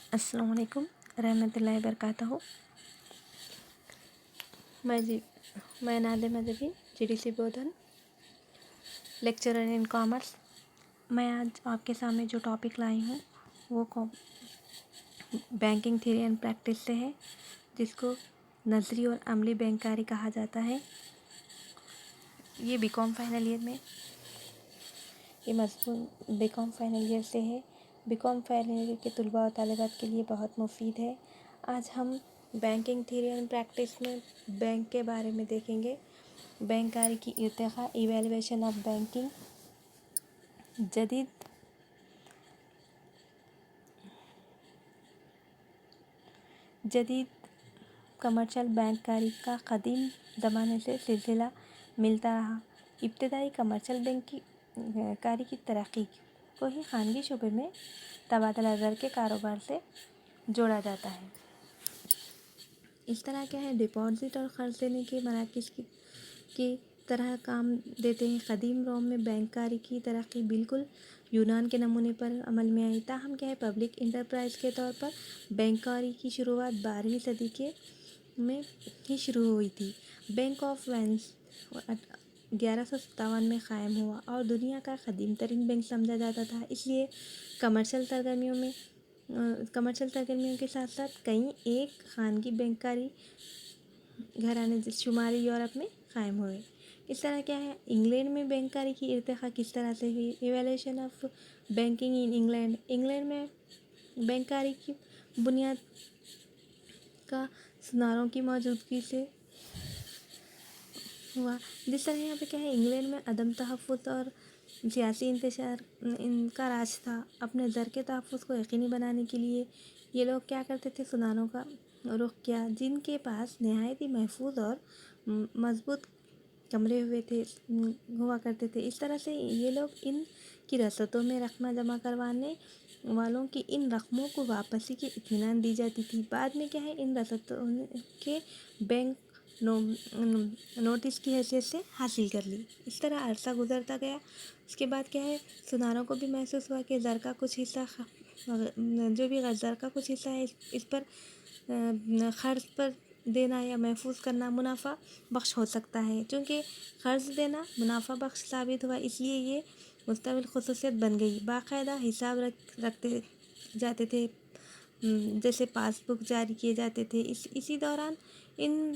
अस्सलाम वालेकुम रहमतुल्लाहि वबरकातुहू। मैं Nadima Jabeen, GDC Bodhan, lecturer in commerce. मैं आज आपके सामने जो टॉपिक लाई हूँ वो बैंकिंग थ्योरी एंड प्रैक्टिस से है, जिसको नज़री और अमली बैंककारी कहा जाता है। ये बीकॉम फाइनल ईयर में ये मज़मून बीकॉम फाइनल ईयर से है। बीकॉम फाइनल ईयर के तलबा और तालिबात के लिए बहुत मुफीद है। आज हम बैंकिंग थ्योरी एंड प्रैक्टिस में बैंक के बारे में देखेंगे। बैंककारी की इर्तिक़ा, इवैल्यूएशन ऑफ बैंकिंग, जदीद कमर्शियल बैंककारी का कदीम ज़माने से सिलसिला मिलता रहा। इब्तदाई कमर्शियल बैंककारी की तरक्की को ही खानगी शोबे में तबादला ज़र के कारोबार से जोड़ा जाता है। इस तरह क्या है, डिपॉजिट और क़र्ज़ देने के मराकिज़ की तरह काम देते हैं। क़दीम रोम में बैंककारी की तरक्की बिल्कुल यूनान के नमूने पर अमल में आई। ताहम क्या है, पब्लिक इंटरप्राइज़ के तौर पर बैंककारी की शुरुआत 12वीं सदी में ही शुरू हुई थी। बैंक ऑफ वेनिस 1157 में क़ायम हुआ और दुनिया का क़दीम तरीन बैंक समझा जाता था। इसलिए कमर्शियल सरगर्मियों के साथ साथ कई एक खानगी बैंककारी घराने शुमारी यूरोप में क़ायम हुए। इस तरह क्या है, इंग्लैंड में बैंककारी की इर्तिक़ा किस तरह से हुई। Evaluation of banking in England में बैंककारी की बुनियाद का सुनारों की मौजूदगी से हुआ। जिस तरह यहाँ पे क्या है, इंग्लैंड में अदम तहफ़्फ़ुज़ और सियासी इंतशार इनका राज था। अपने ज़र के तहफ़्फ़ुज़ को यकीनी बनाने के लिए ये लोग क्या करते थे, सुनारों का रुख किया, जिनके पास नहायत ही महफूज और मजबूत कमरे हुआ करते थे। इस तरह से ये लोग इन की रसदों में रकमा जमा करवाने वालों की इन रकमों को वापसी की इत्मीनान दी जाती थी। बाद में क्या है, इन रसदों के बैंक नोटिस की हैसियत से हासिल कर ली। इस तरह अरसा गुजरता गया। उसके बाद क्या है, सुनारों को भी महसूस हुआ कि ज़र का कुछ हिस्सा जो भी ज़र का कुछ हिस्सा है इस पर क़र्ज़ पर देना या महफूज करना मुनाफा बख्श हो सकता है। चूँकि क़र्ज़ देना मुनाफा बख्श साबित हुआ, इसलिए ये मुस्तकिल ख़ुसूसियत बन गई। बाकायदा हिसाब रखते जाते थे, जैसे पासबुक जारी किए जाते थे। इसी दौरान इन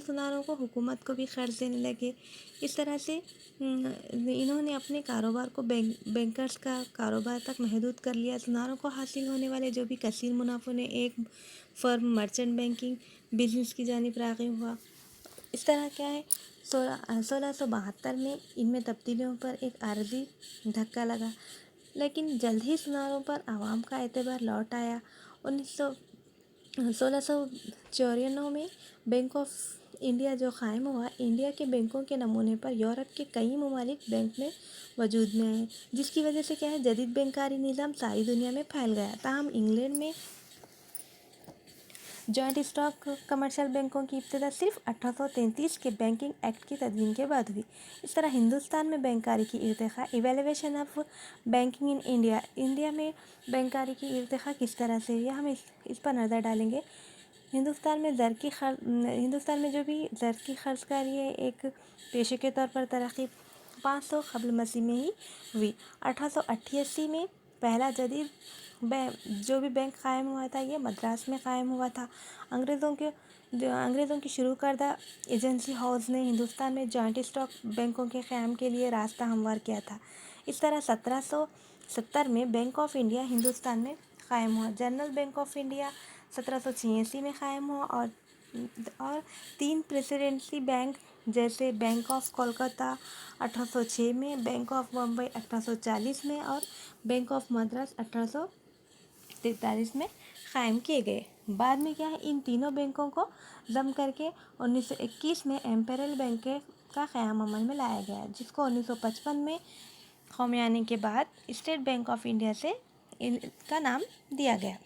सुनारों को हुकूमत को भी क़र्ज़ देने लगे। इस तरह से इन्होंने अपने कारोबार को बैंकर्स का कारोबार तक महदूद कर लिया। सुनारों को हासिल होने वाले जो भी कसीर मुनाफे ने एक फ़र्म मर्चेंट बैंकिंग बिजनेस की जानिब राग़िब हुआ। इस तरह क्या है, 1672 में इनमें तब्दीलियों पर एक आर्ज़ी धक्का लगा, लेकिन जल्द ही सुनारों पर आवाम का एतबार लौट आया। 1694 में बैंक ऑफ इंडिया जो क़ायम हुआ, इंडिया के बैंकों के नमूने पर यूरोप के कई ममालिक बैंक में वजूद में आए, जिसकी वजह से क्या है, जदीद बैंककारी निज़ाम सारी दुनिया में फैल गया। ताहम इंग्लैंड में जॉइंट स्टॉक कमर्शियल बैंकों की इब्तिदा सिर्फ 1833 के बैंकिंग एक्ट की तदवीन के बाद हुई। इस तरह हिंदुस्तान में बैंककारी की इर्तिक़ा, evaluation of banking in India में बैंककारी की इर्तिक़ा किस तरह से हुई, हम इस पर नज़र डालेंगे। हिंदुस्तान में जो भी ज़र की क़र्ज़कारी है, एक पेशे के तौर पर तरक्की 500 क़ब्ल मसीह में ही हुई। 1888 में पहला जदीद जो भी बैंक क़ायम हुआ था, ये मद्रास में क़ायम हुआ था। अंग्रेज़ों की शुरू करदा एजेंसी हाउस ने हिंदुस्तान में जॉइंट स्टॉक बैंकों के क़याम के लिए रास्ता हमवार किया था। इस तरह 1770 में बैंक ऑफ इंडिया हिंदुस्तान में क़ायम हुआ। जनरल बैंक ऑफ इंडिया 1786 में क़ायम हुआ और 3 प्रेसिडेंसी बैंक जैसे बैंक ऑफ कोलकाता 1806 में, बैंक ऑफ बम्बई 1840 में और बैंक ऑफ मद्रास 1843 में क़ायम किए गए। बाद में क्या है, इन तीनों बैंकों को ज़म करके 1921 में एम्पेरियल बैंक का क़याम अमल में लाया गया, जिसको 1955 में क़ौमियानी के बाद स्टेट बैंक ऑफ इंडिया से इनका नाम दिया गया।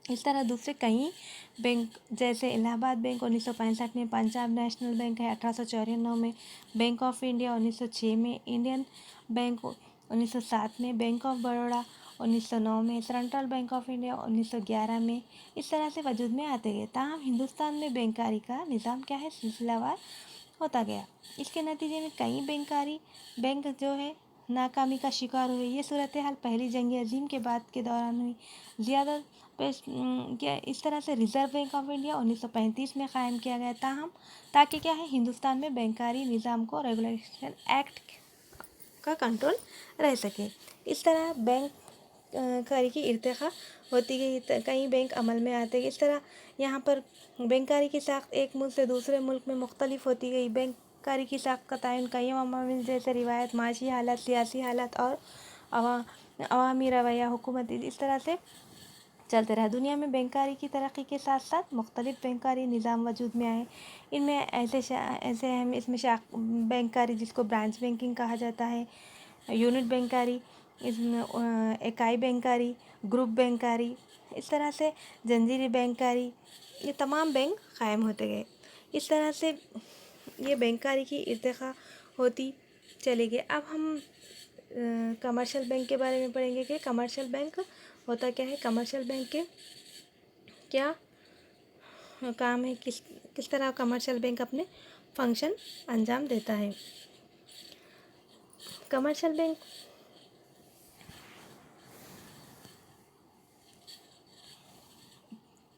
इस तरह दूसरे कई बैंक जैसे इलाहाबाद बैंक 1965 में, पंजाब नेशनल बैंक है 1894 में, बैंक ऑफ इंडिया 1906 में, इंडियन बैंक 1907 में, बैंक ऑफ बड़ौदा 1909 में, सेंट्रल बैंक ऑफ इंडिया 1911 में, इस तरह से वजूद में आते गए। ताहम हिंदुस्तान में बैंकारी का निज़ाम क्या है, सिलसिलावार होता गया। इसके नतीजे में कई बैंक जो है नाकामी का शिकार हुए। ये सूरत हाल पहली जंग अजीम के बाद के दौरान हुई। ज़्यादा क्या इस तरह से रिज़र्व बैंक ऑफ इंडिया 1935 में क़ायम किया गया, ताकि क्या है, हिंदुस्तान में बैंकारी निज़ाम को रेगुलेशन एक्ट का कंट्रोल रह सके। इस तरह बैंक कारी की इर्तिक़ा होती गई, कई बैंक अमल में आते गए। इस तरह यहाँ पर बैंकारी की साख्त एक मुल्क से दूसरे मुल्क में मुख्तलिफ होती गई। बैंकारी की साख्त का तयन कई अवामिल जैसे रिवायत, माशी हालत, सियासी हालत और अवामी रवैया, हुकूमती, इस तरह से चलते रहा। दुनिया में बैंकारी की तरक्की के साथ साथ मुख्तलिफ बैंकारी निज़ाम वजूद में आए। इनमें ऐसे हैं, इसमें बैंकारी जिसको ब्रांच बैंकिंग कहा जाता है, यूनिट बैंकारी, इसमें इकाई बैंकारी, ग्रुप बैंकारी, इस तरह से जंजीरी बैंकारी, ये तमाम बैंक क़ायम होते गए। इस तरह से ये बैंकारी की इर्तिक़ा होती चली गई। अब हम कमर्शियल बैंक के बारे में पढ़ेंगे कि कमर्शियल बैंक होता क्या है, कमर्शियल बैंक के क्या काम है, किस तरह कमर्शियल बैंक अपने फंक्शन अंजाम देता है। कमर्शियल बैंक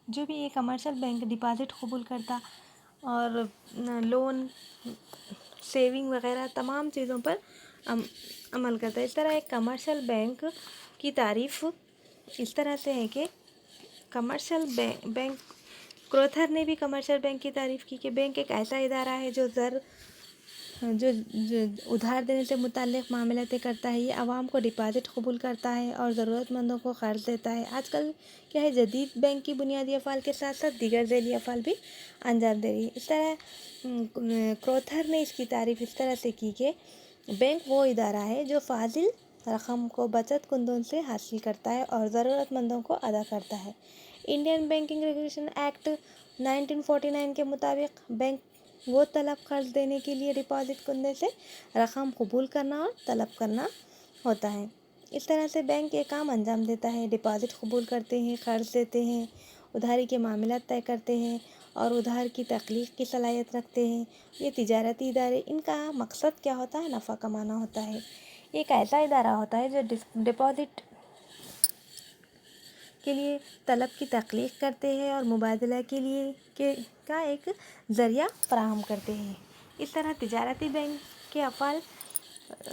जो भी ये कमर्शियल बैंक डिपॉज़िट कबूल करता और लोन, सेविंग वगैरह तमाम चीज़ों पर अमल करता है। इस तरह एक कमर्शियल बैंक की तारीफ़ इस तरह से है कि कमर्शियल बैंक क्रोथर ने भी कमर्शियल बैंक की तारीफ़ की कि बैंक एक ऐसा इदारा है जो उधार देने से मुताल्लिक़ मामलातें करता है। ये आवाम को डिपॉज़िट कबूल करता है और ज़रूरतमंदों को क़र्ज़ देता है। आजकल क्या है, जदीद बैंक की बुनियादी अफ़ाल के साथ साथ दीगर ज़ैली अफ़ाल भी अंजाम दे रही है। इस तरह क्रोथर ने इसकी तारीफ़ इस तरह से की कि बैंक वो इदारा है जो फाजिल रकम को बचत कुंदों से हासिल करता है और ज़रूरतमंदों को अदा करता है। इंडियन बैंकिंग रेगुलेशन एक्ट 1949 के मुताबिक बैंक वो तलब कर्ज देने के लिए डिपॉज़िट कुंदे से रकम कबूल करना और तलब करना होता है। इस तरह से बैंक ये काम अंजाम देता है, डिपॉज़िट कबूल करते हैं, कर्ज देते हैं, उधारी के मामलात तय करते हैं और उधार की तख्लीक़ की सलाहियत रखते हैं। ये तिजारती इदारे, इनका मकसद क्या होता है, नफ़ा कमाना होता है। एक ऐसा इदारा होता है जो डिपॉज़िट के लिए तलब की तख्लीक़ करते हैं और मुबादला के लिए का एक ज़रिया फ़राहम करते हैं। इस तरह तिजारती बैंक के अफ़ाल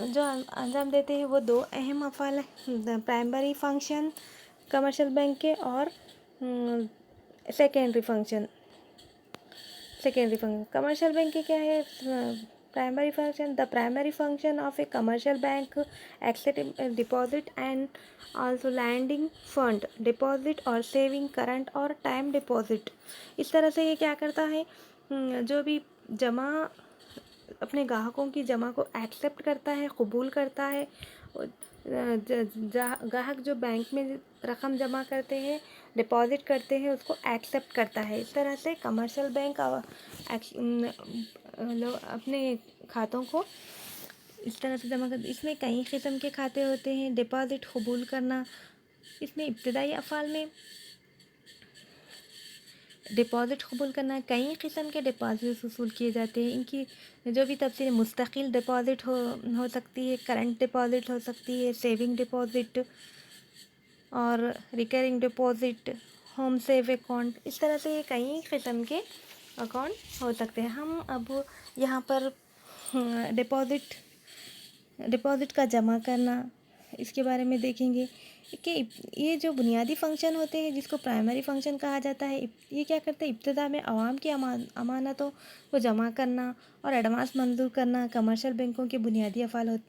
जो अंजाम देते हैं वो दो अहम अफ़ाल हैं, प्राइमरी फ़ंक्शन कमर्शियल बैंक के और सेकेंडरी फंक्शन कमर्शियल बैंक के क्या है, primary function. The primary function of a commercial bank accept deposit and also lending fund, deposit और सेविंग, करंट और टाइम डिपॉजिट। इस तरह से ये क्या करता है, जो भी जमा अपने ग्राहकों की जमा को एक्सेप्ट करता है, कबूल करता है। ग्राहक जो बैंक में रकम जमा करते हैं, डिपॉजिट करते हैं, उसको एक्सेप्ट करता है। इस तरह से कमर्शियल बैंक अपने खातों को इस तरह से जमा करते। इसमें कई किस्म के खाते होते हैं। डिपॉजिट कबूल करना, इसमें इब्तदाई अफ़ाल में डिपॉज़िट कबूल करना, कई किस्म के डिपॉज़िट वसूल किए जाते हैं। इनकी जो भी तफसील, मुस्तकिल डिपॉज़िट हो सकती है, करंट डिपॉज़िट हो सकती है, सेविंग डिपॉज़िट और recurring deposit, home save account. इस तरह से ये कई किस्म के अकाउंट हो सकते हैं। हम अब यहाँ पर डिपॉज़िट का जमा करना, इसके बारे में देखेंगे कि ये जो बुनियादी फ़ंक्शन होते हैं जिसको प्राइमरी फ़ंक्शन कहा जाता है, ये क्या करते हैं, इब्तिदा में आवाम की अमानतों को जमा करना और एडवांस मंजूर करना। कमर्शियल बैंकों के बुनियादी अफ़ाल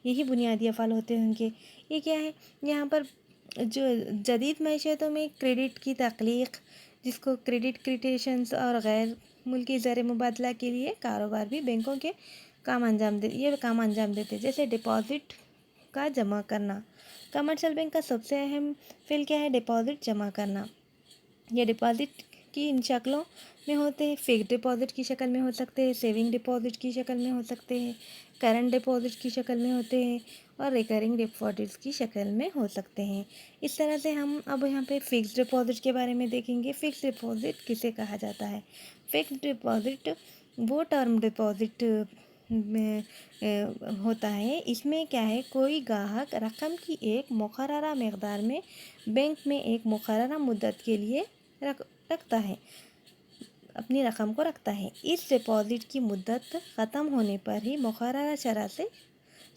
यही बुनियादी अफ़ाल होते हैं उनके। ये क्या है, यहाँ पर जो जदीद मैशियतों में क्रेडिट की तख्लीक़, जिसको क्रेडिट क्रिटेशंस और गैर मुल्की ज़र मुबादला के लिए कारोबार भी बैंकों के काम अंजाम देते, जैसे डिपॉज़िट का जमा करना। कमर्शियल बैंक का सबसे अहम फ़िल क्या है, डिपॉज़िट जमा करना। ये डिपॉज़िट की इन शक्लों में होते हैं। फिक्स्ड डिपॉजिट की शक्ल में हो सकते हैं, सेविंग डिपॉजिट की शक्ल में हो सकते हैं, करंट डिपॉजिट की शक्ल में होते हैं और रिकरिंग डिपॉजिट्स की शक्ल में हो सकते हैं। इस तरह से हम अब यहाँ पे फिक्स्ड डिपॉजिट के बारे में देखेंगे। फिक्स्ड डिपॉजिट किसे कहा जाता है? फिक्स्ड डिपॉजिट वो टर्म डिपॉजिट में होता है। इसमें क्या है, कोई ग्राहक रकम की एक मुकर्ररा मकदार में बैंक में एक मुकर्ररा मुद्दत के लिए रखता है, अपनी रकम को रखता है। इस डिपॉजिट की मुद्दत ख़त्म होने पर ही मुकर्ररा शरह से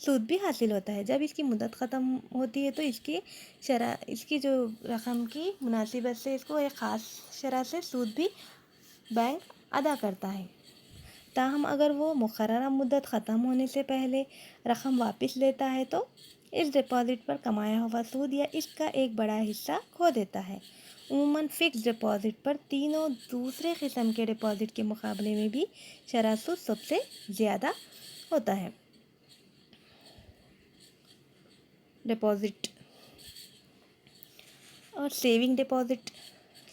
सूद भी हासिल होता है। जब इसकी मुद्दत ख़त्म होती है तो इसकी जो रकम की मुनासिबत से इसको एक ख़ास शरह से सूद भी बैंक अदा करता है। ताहम अगर वो मुकर्ररा मुद्दत ख़त्म होने से पहले रकम वापस लेता है तो इस डिपॉज़िट पर कमाया हुआ सूद या इसका एक बड़ा हिस्सा खो देता है। उमूमन फ़िक्स डिपॉज़िट पर तीनों दूसरे किस्म के डिपॉज़िट के मुकाबले में भी शरह सूद सबसे ज़्यादा होता है। डिपॉज़िट और सेविंग डिपॉज़िट।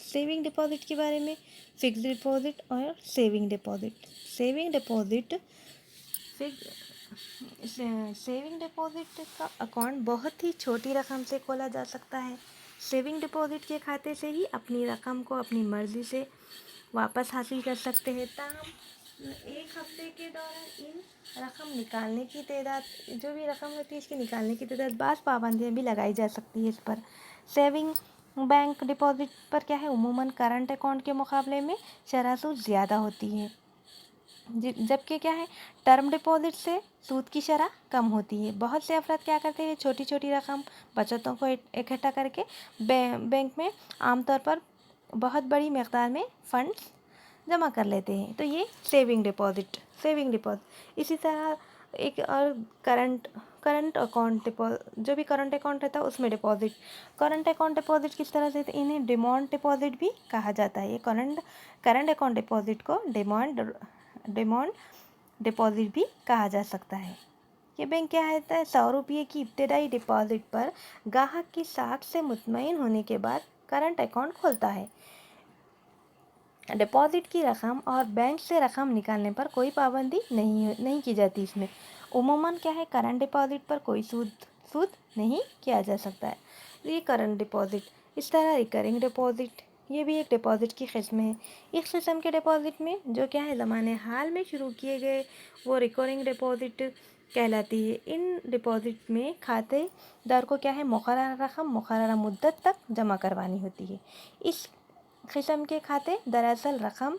सेविंग डिपॉज़िट के बारे में, फ़िक्स डिपॉज़िट और सेविंग डिपॉज़िट। सेविंग डिपॉज़िट का अकाउंट बहुत ही छोटी रकम से खोला जा सकता है। सेविंग डिपॉज़िट के खाते से ही अपनी रकम को अपनी मर्ज़ी से वापस हासिल कर सकते हैं। ताहम एक हफ्ते के दौरान इन रकम निकालने की तादाद, जो भी रकम होती है इसकी निकालने की तादाद, बाज़ पाबंदियाँ भी लगाई जा सकती है इस पर। सेविंग बैंक डिपॉज़िट पर क्या है, उमूमन करंट अकाउंट के मुकाबले में शरह सूद ज़्यादा होती है, जबकि क्या है, टर्म डिपॉज़िट से सूद की शरह कम होती है। बहुत से अफराद क्या करते हैं, छोटी छोटी रकम बचतों को इकट्ठा करके बैंक में आमतौर पर बहुत बड़ी मकदार में फ़ंड्स जमा कर लेते हैं। तो ये सेविंग डिपॉज़िट। इसी तरह एक और करंट अकाउंट जो भी करंट अकाउंट रहता है उसमें डिपॉज़िट। करंट अकाउंट डिपॉज़िट किस तरह से, इन्हें डिमांड डिपॉज़िट भी कहा जाता है। ये करंट अकाउंट डिपॉज़िट को डिमांड डिपॉज़िट भी कहा जा सकता है। ये बैंक क्या है, 100 रुपये की इब्तदाई डिपॉज़िट पर ग्राहक की साख से मुतमईन होने के बाद करंट अकाउंट खोलता है। डिपॉज़िट की रकम और बैंक से रकम निकालने पर कोई पाबंदी नहीं की जाती। इसमें उमूमन क्या है, करंट डिपॉज़िट पर कोई सूद नहीं किया जा सकता है। ये करंट डिपॉज़िट। इस तरह रिकरिंग डिपॉज़िट, ये भी एक डिपॉज़िट की किस्म है। इस किस्म के डिपॉज़िट में जो क्या है, ज़माने हाल में शुरू किए गए वो रिकरिंग डिपॉज़िट कहलाती है। इन डिपॉज़िट में खातेदार को क्या है, मुकर्ररा रकम मुकर्ररा मुद्दत तक जमा करवानी होती है। इस किस्म के खाते दरअसल रकम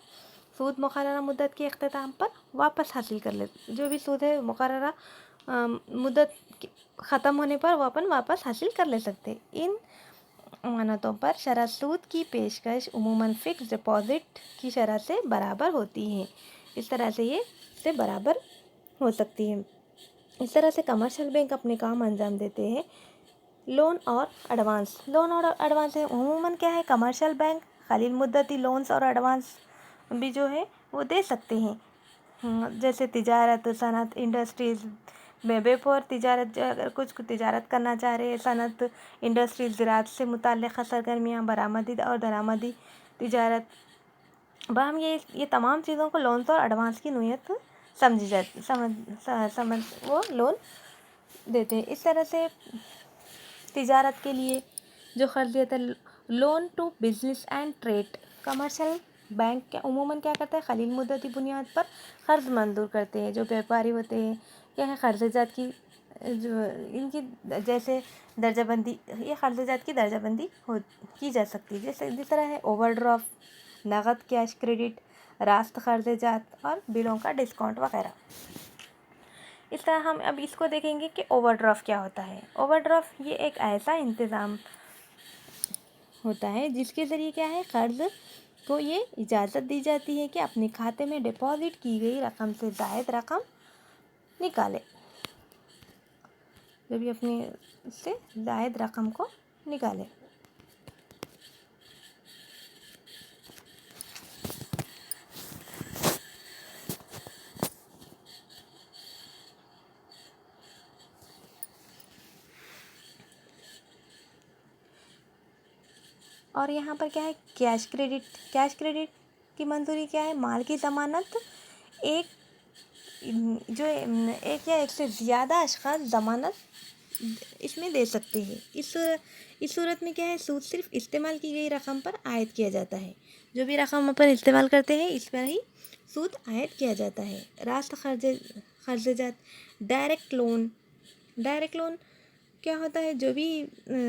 सूद मुकर्ररा मुद्दत के अख्ताम पर वापस हासिल कर लेते, जो भी सूद है मुकर्ररा मुद्दत ख़त्म होने पर वो अपन वापस हासिल कर ले सकते। इन अमानतों पर शरह सूद की पेशकश उमूमन फ़िक्स डिपॉज़िट की शरह से बराबर होती है। इस तरह से ये से बराबर हो सकती है। इस तरह से कमर्शियल बैंक अपने काम अंजाम देते हैं। लोन और एडवांस है। उमूमन क्या है, कमर्शियल बैंक खलील मुद्दती लोन्स और एडवांस भी जो है वो दे सकते हैं। जैसे तिजारत, सनत, इंडस्ट्रीज़ में बेपर तिजारत, अगर कुछ तिजारत करना चाह रहे हैं, सनत, इंडस्ट्रीज़, ज़राअत से मुताल्लिक़ सरगर्मियाँ, बरामदी और दरामदी तिजारत, बाहम ये तमाम चीज़ों को लोन्स और एडवांस की नोयत समझी जाती, समझ वो लोन देते हैं। इस तरह से तिजारत के लिए जो कर्ज देता है, loan to business and trade, commercial bank क्या उमूमन क्या करता है, खलील मुद्दती बुनियाद पर कर्ज मंजूर करते हैं। जो व्यापारी होते हैं क्या है, कर्ज़जात की जो इनकी जैसे दर्जाबंदी, ये कर्ज़जात की दर्जाबंदी की जा सकती है। जैसे जिस तरह है ओवरड्राफ्ट, नगद कैश क्रेडिट, रास्त कर्ज़जात और बिलों का डिस्काउंट वगैरह। इस तरह हम अब इसको देखेंगे कि ओवरड्राफ्ट क्या होता है। ओवरड्राफ्ट ये एक ऐसा इंतज़ाम होता है जिसके ज़रिए क्या है, कर्ज़ को ये इजाज़त दी जाती है कि अपने खाते में डिपॉज़िट की गई रकम से ज़ायद रकम निकाले, जब भी अपने से ज़ायद रकम को निकाले। اور یہاں پر کیا ہے کیش کریڈٹ کی منظوری کیا ہے مال کی ضمانت ایک یا ایک سے زیادہ اشخاص ضمانت اس میں دے سکتے ہیں. اس صورت میں کیا ہے سود صرف استعمال کی گئی رقم پر عائد کیا جاتا ہے. جو بھی رقم اپن استعمال کرتے ہیں اس پر ہی سود عائد کیا جاتا ہے. راست قرض جات ڈائریکٹ لون کیا ہوتا ہے جو بھی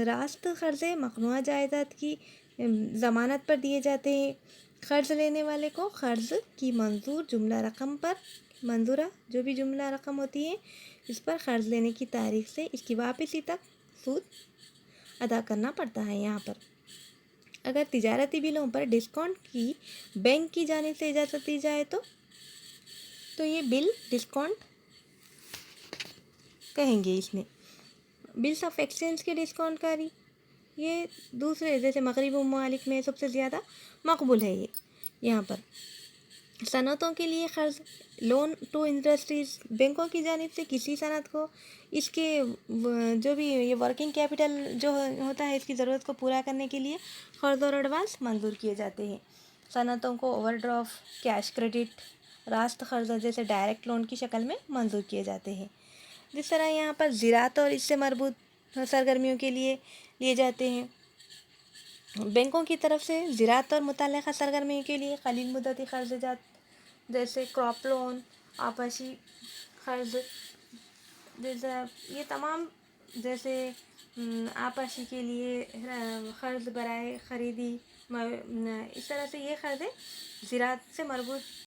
راست قرضے مقنوعہ جائیداد کی ضمانت پر دیے جاتے ہیں. قرض لینے والے کو قرض کی منظورہ جو بھی جملہ رقم ہوتی ہے اس پر قرض لینے کی تاریخ سے اس کی واپسی تک سود ادا کرنا پڑتا ہے. یہاں پر اگر تجارتی بلوں پر ڈسکاؤنٹ کی بینک کی جانب سے اجازت دی جائے تو یہ بل ڈسکاؤنٹ کہیں گے. اس میں بلس آف ایکسچینج کے ڈسکاؤنٹ کاری یہ دوسرے جیسے مغربی ممالک میں سب سے زیادہ مقبول ہے. یہاں پر صنعتوں کے لیے قرض لون ٹو انڈسٹریز بینکوں کی جانب سے کسی صنعت کو اس کے جو بھی یہ ورکنگ کیپٹل جو ہوتا ہے اس کی ضرورت کو پورا کرنے کے لیے قرض اور ایڈوانس منظور کیے جاتے ہیں. صنعتوں کو اوور ڈرافٹ کیش کریڈٹ راست قرضہ جیسے ڈائریکٹ لون کی شکل میں منظور کیے جاتے ہیں. جس طرح یہاں پر زراعت اور اس سے مربوط سرگرمیوں کے لیے جاتے ہیں. بینکوں کی طرف سے زراعت اور متعلقہ سرگرمیوں کے لیے قلیل مدتی قرض جات جیسے کراپ لون آپاشی قرض جیسے یہ تمام جیسے آپاشی کے لیے قرض برائے خریدی اس طرح سے یہ قرضیں زراعت سے مربوط